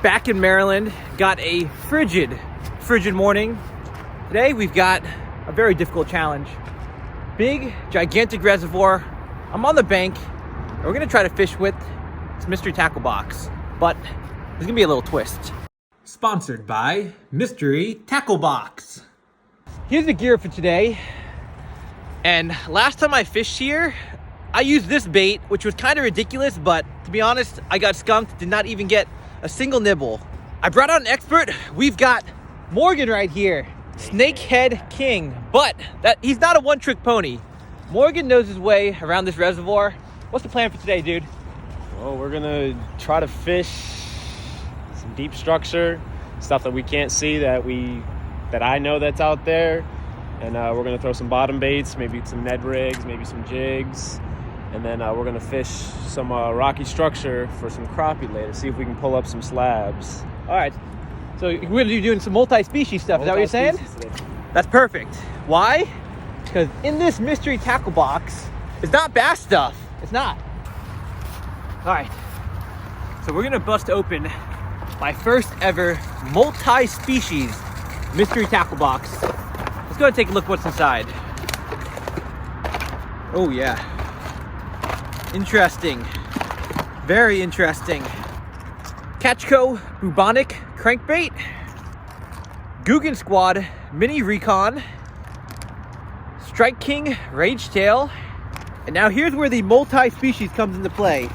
back in Maryland. Got a frigid morning. Today we've got a very difficult challenge. Big, gigantic reservoir. I'm on the bank, and we're gonna try to fish with this mystery tackle box, but there's gonna be a little twist. Sponsored by Mystery Tackle Box. Here's the gear for today. And last time I fished here, I used this bait, which was kind of ridiculous, but to be honest, I got skunked, did not even get a single nibble. I brought out an expert. We've got Morgan right here, Snakehead King, but he's not a one-trick pony. Morgan knows his way around this reservoir. What's the plan for today, dude? Well, we're gonna try to fish some deep structure, stuff that we can't see that I know that's out there. And we're gonna throw some bottom baits, maybe some Ned rigs, maybe some jigs. And then we're gonna fish some rocky structure for some crappie later, see if we can pull up some slabs. All right, so we're gonna be doing some multi-species stuff, is that what you're saying? Today. That's perfect. Why? Because in this mystery tackle box, it's not bass stuff, it's not. All right, so we're gonna bust open my first ever multi-species mystery tackle box. Let's go and take a look what's inside. Oh yeah. Interesting. Very interesting. Catchco Bubonic Crankbait. Googan Squad Mini Recon. Strike King Rage Tail. And now here's where the multi-species comes into play.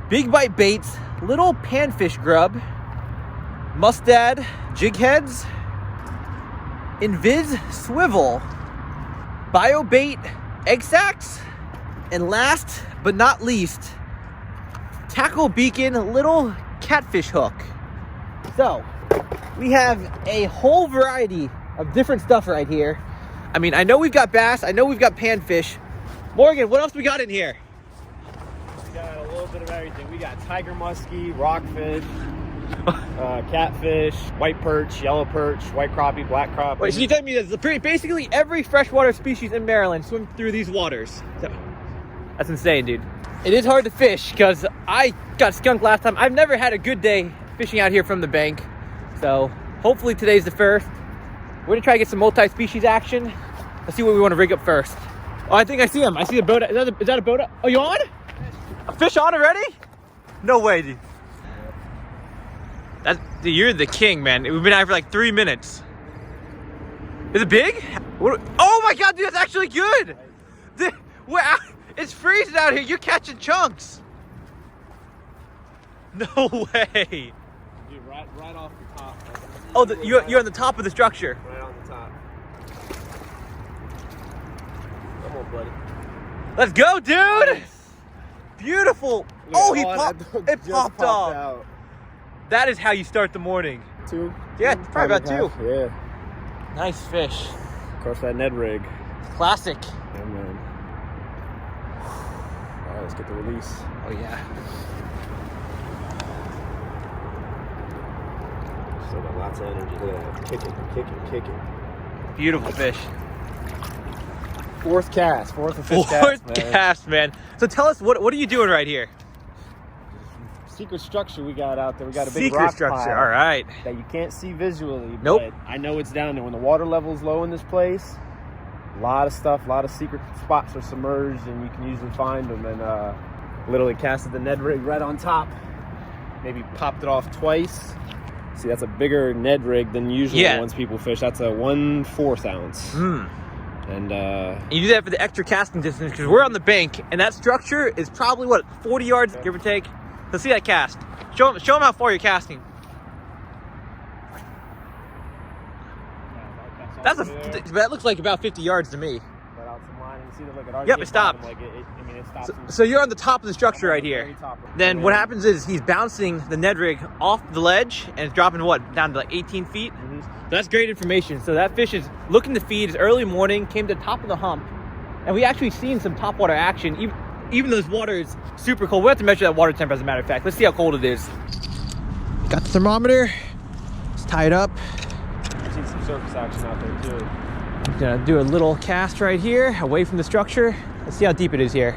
Big Bite Baits, Little Panfish Grub, Mustad Jigheads, Invis Swivel, Bait Egg Sacs, and last but not least, Tackle Beacon Little Catfish Hook. So, we have a whole variety of different stuff right here. I mean, I know we've got bass, I know we've got panfish. Morgan, what else we got in here? We got a little bit of everything. We got tiger muskie, rockfish, catfish, white perch, yellow perch, white crappie, black crappie. Wait, so you tell me that basically every freshwater species in Maryland swim through these waters. So, that's insane, dude. It is hard to fish because I got skunked last time. I've never had a good day fishing out here from the bank. So hopefully today's the first. We're gonna try to get some multi-species action. Let's see what we want to rig up first. Oh, I think I see him. I see a boat. Is that a boat? Oh, you on? A fish on already? No way, dude. Dude, you're the king, man. We've been out for like 3 minutes. Is it big? Oh my God, dude, that's actually good. It's freezing out here. You're catching chunks. No way. Dude, right off the top. Oh, you're on the top of the structure. Right on the top. Come on, buddy. Let's go, dude. Nice. Beautiful. Oh, it popped off. Out. That is how you start the morning. 2. Yeah, probably about 2. Yeah. Nice fish. Of course, that Ned rig. Classic. Yeah, man. All right, let's get the release. Oh, yeah. Still got lots of energy. Look at that. Kicking. Beautiful fish. Fourth cast, fourth and fifth cast, man. So tell us, what are you doing right here? Secret structure we got out there. We got a big rock structure. pile All right. that you can't see visually. Nope. But I know it's down there. When the water level's low in this place, a lot of stuff, a lot of secret spots are submerged, and you can usually find them. And literally casted the Ned rig right on top. Maybe popped it off twice. See, that's a bigger Ned rig than usual once people fish. That's a 1/4 ounce. And you do that for the extra casting distance because we're on the bank, and that structure is probably what, 40 yards, give or take. Let's see that cast. Show them how far you're casting. That looks like about 50 yards to me. Yep, it stopped. So you're on the top of the structure right here. Then what happens is he's bouncing the Ned rig off the ledge and it's dropping what, down to like 18 feet? So that's great information. So that fish is looking to feed. It's early morning, came to the top of the hump, and we actually seen some topwater action. Even though this water is super cold, we have to measure that water temp as a matter of fact. Let's see how cold it is. Got the thermometer. Let's tie it up. I've seen some surface action out there too. I'm gonna do a little cast right here, away from the structure. Let's see how deep it is here.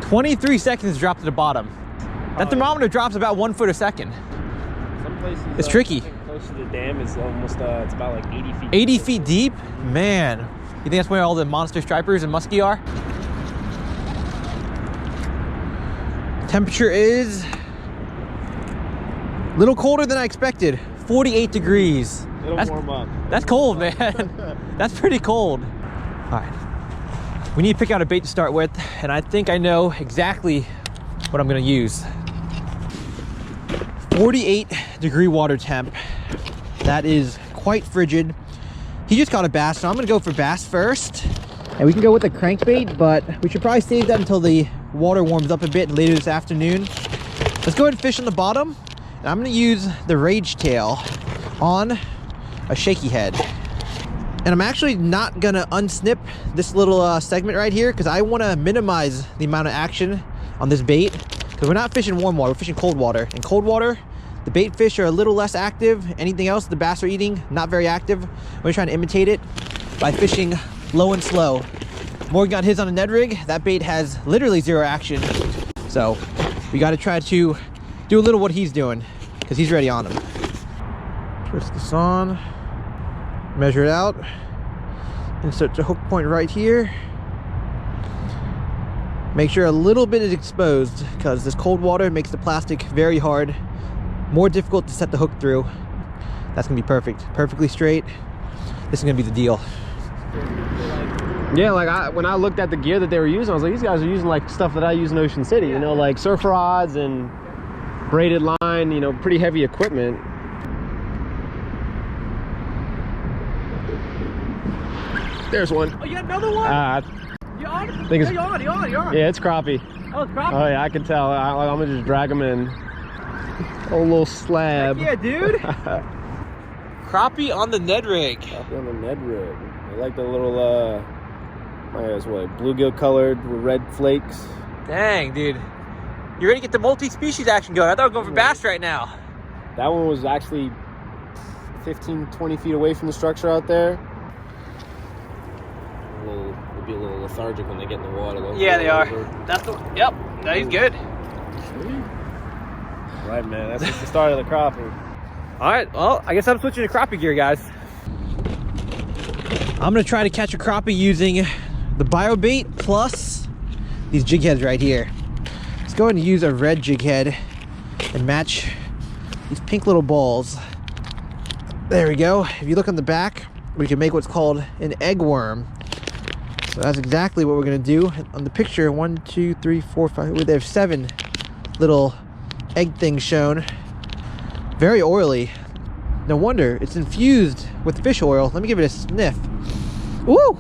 23 seconds to drop to the bottom. That thermometer drops about 1 foot a second. Some places, it's tricky. I think close to the dam is almost, it's about like 80 feet. 80 feet deep? Man. You think that's where all the monster stripers and muskie are? Temperature is a little colder than I expected. 48 degrees. It'll warm up. That's cold, man. That's pretty cold. All right. We need to pick out a bait to start with, and I think I know exactly what I'm gonna use. 48-degree water temp. That is quite frigid. He just caught a bass, so I'm gonna go for bass first. And we can go with a crankbait, but we should probably save that until the water warms up a bit later this afternoon. Let's go ahead and fish on the bottom. And I'm gonna use the rage tail on a shaky head. And I'm actually not gonna unsnip this little segment right here because I wanna minimize the amount of action on this bait, because we're not fishing warm water, we're fishing cold water. In cold water, the bait fish are a little less active. Anything else the bass are eating, not very active. We're trying to imitate it by fishing low and slow. Morgan got his on a Ned rig. That bait has literally zero action. So we gotta try to do a little what he's doing because he's ready on him. Twist this on, measure it out, insert the hook point right here. Make sure a little bit is exposed because this cold water makes the plastic very hard, more difficult to set the hook through. That's gonna be perfect, perfectly straight. This is gonna be the deal. Yeah, like when I looked at the gear that they were using, I was like, these guys are using like stuff that I use in Ocean City, you know, like surf rods and braided line, you know, pretty heavy equipment. There's one. Oh, you got another one? You on? I think it's, you're on. Yeah, it's crappie. Oh, it's crappie? Oh yeah, I can tell. I'm gonna just drag them in. Oh, little slab. Heck yeah, dude. Crappie on the Ned rig. Crappie on the Ned rig. I like the little, I guess what, bluegill colored with red flakes. Dang, dude. You ready to get the multi-species action going? I thought I was going for bass right now. That one was actually 15, 20 feet away from the structure out there. They'll be a little lethargic when they get in the water. Yeah, they are. That's the, yep, no, he's good. Right, man, that's just the start of the crappie. All right, well, I guess I'm switching to crappie gear, guys. I'm gonna try to catch a crappie using the bio bait plus these jig heads right here. Let's go ahead and use a red jig head and match these pink little balls. There we go. If you look on the back, we can make what's called an egg worm. So that's exactly what we're gonna do. On the picture, 1, 2, 3, 4, 5, there's 7 little egg things shown. Very oily. No wonder it's infused with fish oil. Let me give it a sniff. Woo!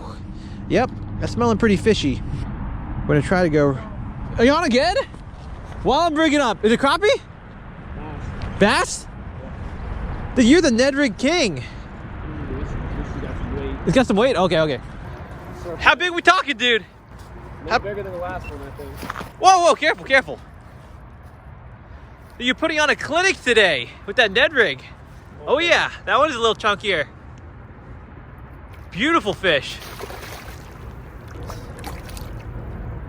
Yep, that's smelling pretty fishy. We're gonna try to go. Are you on again? While I'm bringing up, is it crappie? Bass? Bass? Dude, you're the Ned rig king. It's got some weight. Okay, okay. How big we talking, dude? How bigger than the last one, I think. Whoa, whoa, careful, careful. You're putting on a clinic today with that Ned rig. Oh yeah, that one is a little chunkier. Beautiful fish.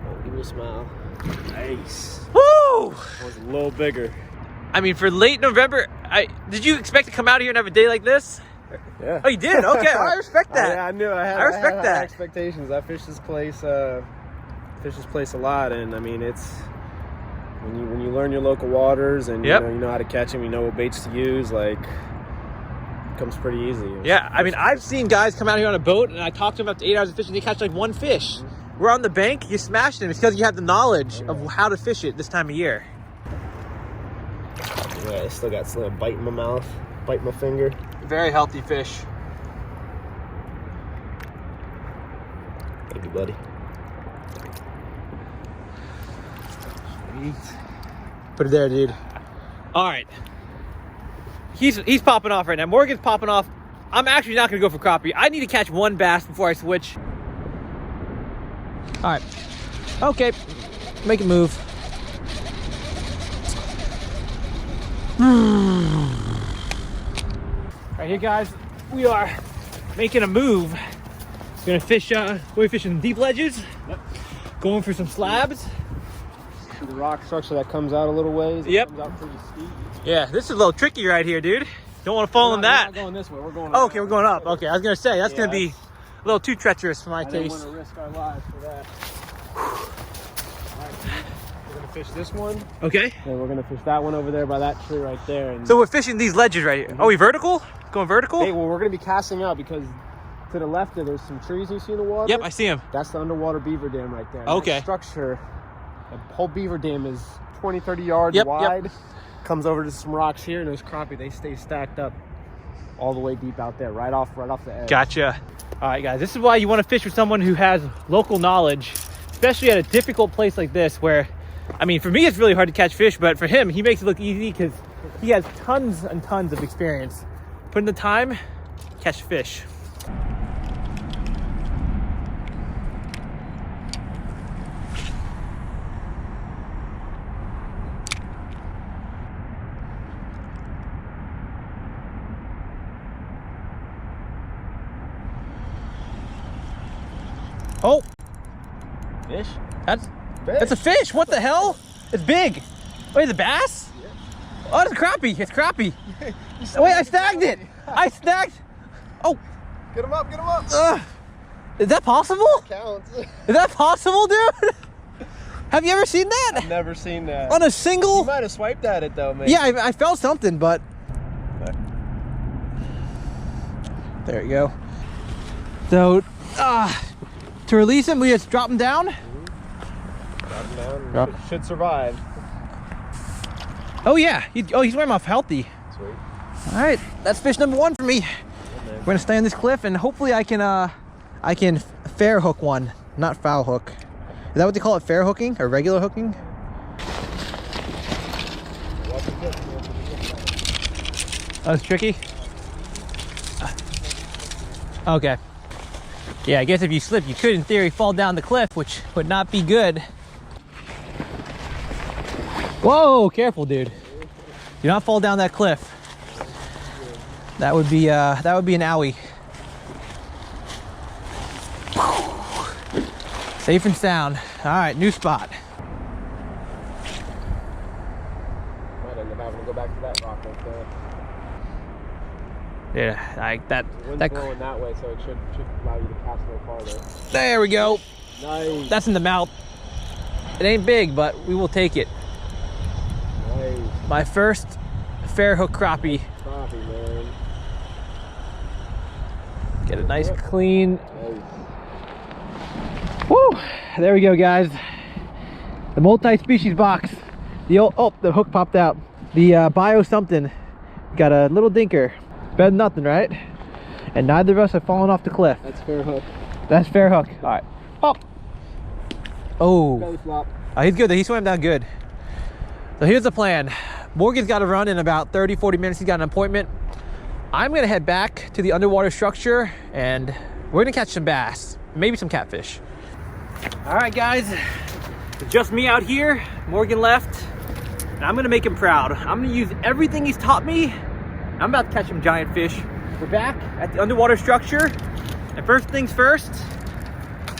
Oh, give me a smile. Nice. Woo! That was a little bigger. I mean, for late November, did you expect to come out here and have a day like this? Yeah. Oh, you did? Okay, well, I respect that. Yeah, I knew. I respect that. high expectations. I fish this place a lot, and I mean, it's when you learn your local waters and you know how to catch them, you know what baits to use, like it comes pretty easy. Yeah, I mean, I've seen guys come out here on a boat, and I talked to them after 8 hours of fishing, they catch like one fish. We're on the bank, you smashed them. It's because you have the knowledge of how to fish it this time of year. Yeah, I still got a bite in my mouth, bite in my finger. Very healthy fish. Thank you, buddy. Sweet. Put it there, dude. All right. He's popping off right now. Morgan's popping off. I'm actually not going to go for crappie. I need to catch one bass before I switch. All right. Okay. Make a move. Right here, guys, we are making a move. We're gonna fish. We're fishing deep ledges. Yep. Going for some slabs. the rock structure that comes out a little ways. Yep. It comes out pretty steep. Yeah, this is a little tricky right here, dude. Don't want to fall in that. We're not going this way. We're going Oh, okay, we're going up. Okay, I was going to say, that's going to be that's- a little too treacherous for my I didn't taste. want to risk our lives for that. All right, we're going to fish this one. Okay. And we're going to fish that one over there by that tree right there. And So we're fishing these ledges right here. Oh, we vertical? Going vertical? hey, well, we're going to be casting out because to the left there's some trees you see in the water. Yep, I see him. That's the underwater beaver dam right there. And Okay. that structure, the whole beaver dam is 20, 30 yards Yep, wide. Comes over to some rocks here, and those crappie, they stay stacked up all the way deep out there, right off the edge. Gotcha. All right, guys, this is why you want to fish with someone who has local knowledge, especially at a difficult place like this where, I mean, for me, it's really hard to catch fish, but for him, he makes it look easy because he has tons and tons of experience. Put in the time, catch fish. Oh, Fish? that's a fish. What the hell? It's big. Wait, the bass? Yeah. Oh, it's a crappie. It's crappie. Wait, I snagged it. I snagged. Oh, Get him up, get him up. is that possible? Counts. Is that possible, dude? Have you ever seen that? I've never seen that. On a You single? might have swiped at it though, man. Yeah, I felt something, but there you go. So, to release him, we just drop him down. Drop him down. Drop. Should survive. Oh yeah, he's wearing off healthy. Sweet. All right, that's fish number one for me. Yeah, man. We're gonna stay on this cliff, and hopefully I can fair hook one, not foul hook. Is that what they call it, fair hooking or regular hooking? That was tricky. Okay. Yeah, I guess if you slip, you could, in theory, fall down the cliff, which would not be good. Whoa, careful, dude. Do not fall down that cliff. That would be an owie. Safe and sound. All right, new spot. Might end up having to go back to that rock right there. Yeah, like that. The wind's blowing that way, so it should allow you to cast a little farther. There we go. Nice. That's in the mouth. It ain't big, but we will take it. Nice. My first fair hook crappie. Crappie, man. Get a nice clean. Nice. Woo! There we go, guys. The multi-species box. The old, oh, the hook popped out. The bio something. Got a little dinker. Better than nothing, right? And neither of us have fallen off the cliff. That's fair hook. That's fair hook. All right. Pop. Oh. Belly flop. He's good. He swam down good. So here's the plan. Morgan's got to run in about 30-40 minutes. He's got an appointment. I'm going to head back to the underwater structure, and we're going to catch some bass, maybe some catfish. All right, guys. It's just me out here. Morgan left, and I'm going to make him proud. I'm going to use everything he's taught me. I'm about to catch some giant fish. We're back at the underwater structure, and first things first,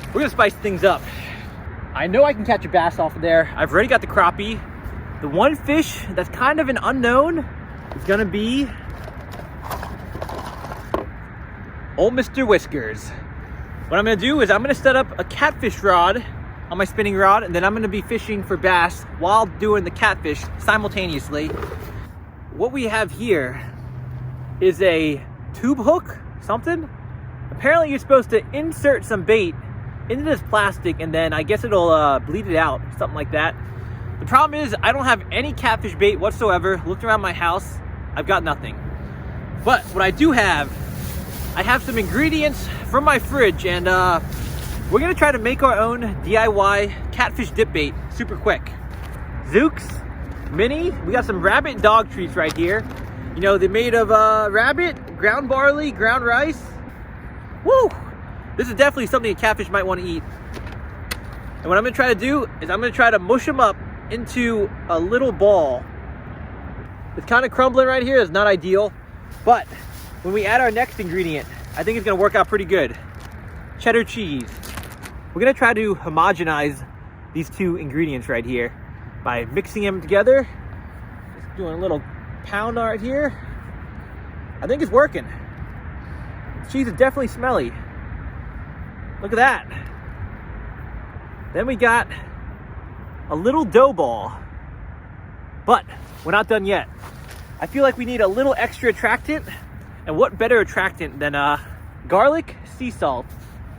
we're going to spice things up. I know I can catch a bass off of there. I've already got the crappie. The one fish that's kind of an unknown is gonna be old Mr. Whiskers. What I'm gonna do is I'm gonna set up a catfish rod on my spinning rod, and then I'm gonna be fishing for bass while doing the catfish simultaneously. What we have here is a tube hook, something. Apparently you're supposed to insert some bait into this plastic, and then I guess it'll bleed it out, something like that. The problem is I don't have any catfish bait whatsoever. Looked around my house, I've got nothing. But what I do have, I have some ingredients from my fridge, and we're gonna try to make our own DIY catfish dip bait super quick. Zooks, mini, we got some rabbit dog treats right here. You know, they're made of rabbit, ground barley, ground rice. Woo! This is definitely something a catfish might want to eat. And what I'm gonna try to do is I'm gonna try to mush them up into a little ball. It's kind of crumbling right here. It's not ideal, but when we add our next ingredient, I think it's gonna work out pretty good. Cheddar cheese. We're gonna try to homogenize these two ingredients right here. by mixing them together. Just doing a little pound right here. I think it's working. The cheese is definitely smelly. Look at that. Then we got a little dough ball. But we're not done yet. I feel like we need a little extra attractant. And what better attractant than garlic sea salt?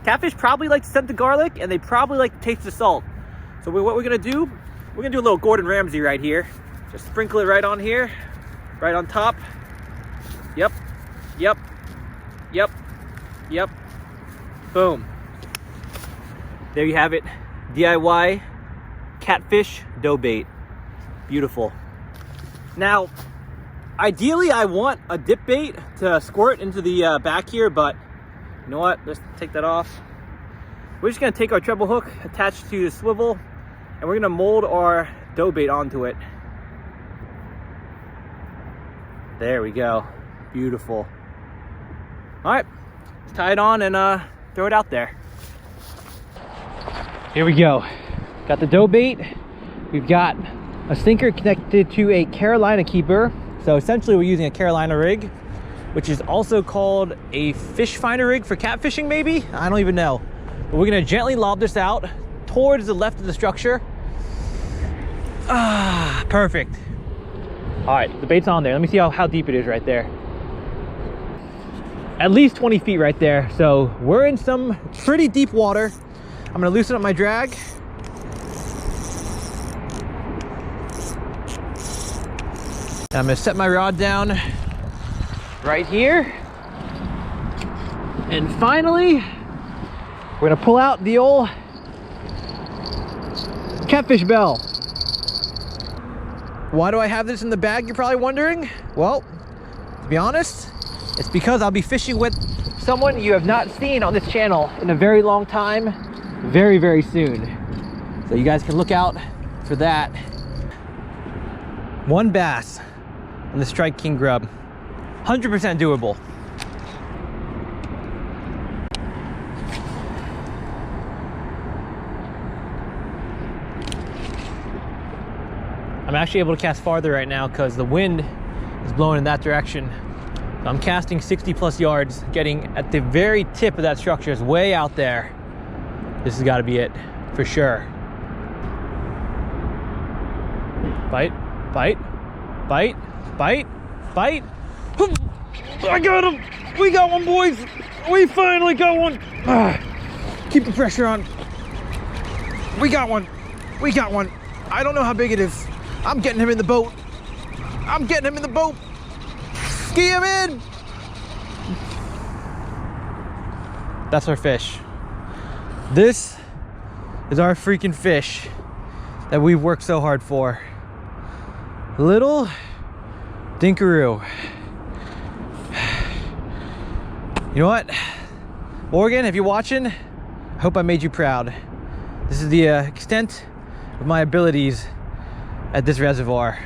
Catfish probably like to scent the garlic, and they probably like to taste the salt. So what we're gonna do, we're gonna do a little Gordon Ramsay right here. Just sprinkle it right on here, right on top. Yep, yep, yep, yep. Boom. There you have it. DIY catfish dough bait. Beautiful. Now, ideally I want a dip bait to squirt into the back here, but you know what? Let's take that off. We're just gonna take our treble hook attached to the swivel, and we're gonna mold our dough bait onto it. There we go. Beautiful. All right, let's tie it on and throw it out there. Here we go. Got the dough bait. We've got a sinker connected to a Carolina keeper. So essentially we're using a Carolina rig, which is also called a fish finder rig for catfishing maybe? I don't even know. But we're gonna gently lob this out towards the left of the structure. Ah, perfect. All right, the bait's on there. Let me see how deep it is right there. At least 20 feet right there. So we're in some pretty deep water. I'm gonna loosen up my drag. I'm gonna set my rod down right here. And finally, we're gonna pull out the old catfish bell. Why do I have this in the bag, you're probably wondering? Well, to be honest, it's because I'll be fishing with someone you have not seen on this channel in a very long time, very, very soon. So you guys can look out for that. One bass on the Strike King grub. 100% doable. I'm actually able to cast farther right now because the wind is blowing in that direction. So I'm casting 60 plus yards, getting at the very tip of that structure. Is way out there. This has got to be it for sure. Bite, bite, bite, bite, bite. I got him. We got one, boys. We finally got one. Keep the pressure on. We got one. We got one. I don't know how big it is. I'm getting him in the boat. I'm getting him in the boat. Ski him in. That's our fish. This is our freaking fish that we've worked so hard for. Little dinkaroo. You know what? Morgan, if you're watching, I hope I made you proud. This is the extent of my abilities at this reservoir.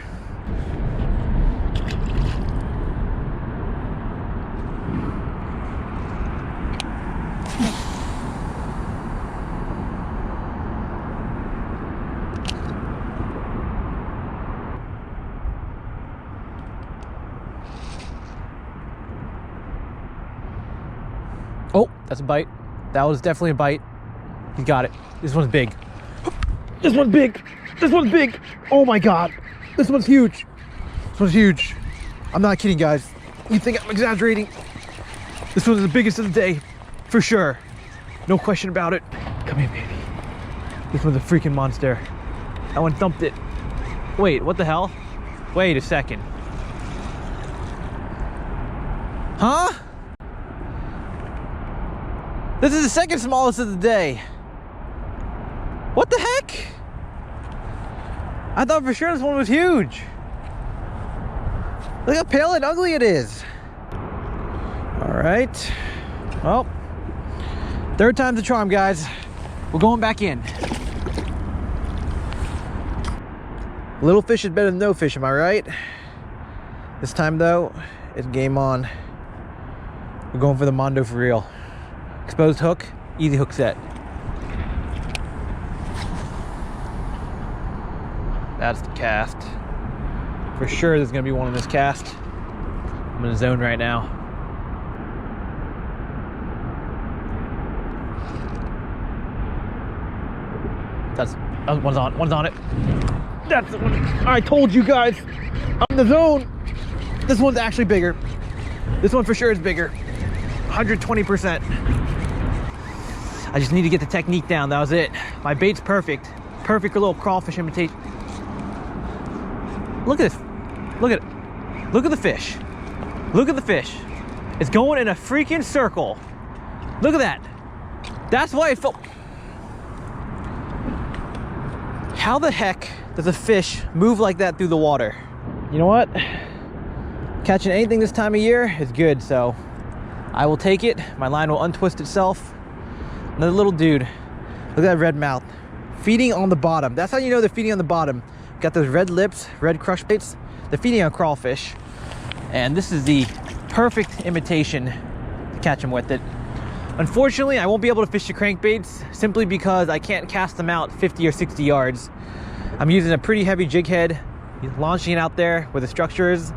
Oh, that's a bite. That was definitely a bite. He got it. This one's big. This one's big. This one's big. Oh my God. This one's huge. This one's huge. I'm not kidding, guys. You think I'm exaggerating? This one's the biggest of the day, for sure. No question about it. Come here, baby. This one's a freaking monster. That one thumped it. Wait, what the hell? Wait a second. Huh? This is the second smallest of the day. What the heck? I thought for sure this one was huge. Look how pale and ugly it is. All right. Well, third time's the charm, guys. We're going back in. Little fish is better than no fish, am I right? This time though, it's game on. We're going for the Mondo for real. Exposed hook, easy hook set. That's the cast. For sure there's gonna be one in this cast. I'm in the zone right now. That's one's on it. That's the one. I told you guys, I'm in the zone. This one's actually bigger. This one for sure is bigger. 120%. I just need to get the technique down. That was it. My bait's perfect. Perfect little crawfish imitation. Look at this. Look at it. Look at the fish. Look at the fish. It's going in a freaking circle. Look at that. That's why it felt. How the heck does a fish move like that through the water? You know what? Catching anything this time of year is good, so I will take it. My line will untwist itself. Another little dude. Look at that red mouth. Feeding on the bottom. That's how you know they're feeding on the bottom. Got those red lips, red crush baits. They're feeding on crawfish. And this is the perfect imitation to catch them with it. Unfortunately, I won't be able to fish the crankbaits simply because I can't cast them out 50 or 60 yards. I'm using a pretty heavy jig head, launching it out there where the structure is.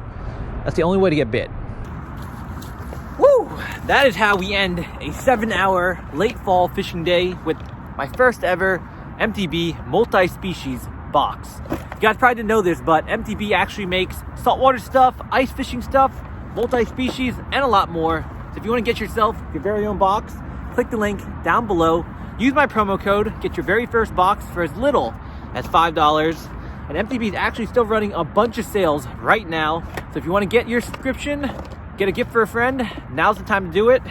That's the only way to get bit. Woo! That is how we end a 7-hour late fall fishing day with my first ever MTB multi-species box. You guys probably didn't know this, but MTB actually makes saltwater stuff, ice fishing stuff, multi-species, and a lot more. So if you want to get yourself your very own box, click the link down below. Use my promo code, get your very first box for as little as $5. And MTB is actually still running a bunch of sales right now. So if you want to get your subscription, get a gift for a friend, now's the time to do it.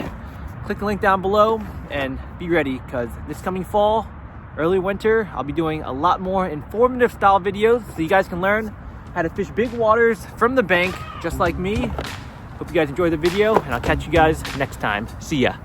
Click the link down below and be ready, because this coming fall, early winter, I'll be doing a lot more informative style videos so you guys can learn how to fish big waters from the bank just like me. Hope you guys enjoyed the video, and I'll catch you guys next time. See ya.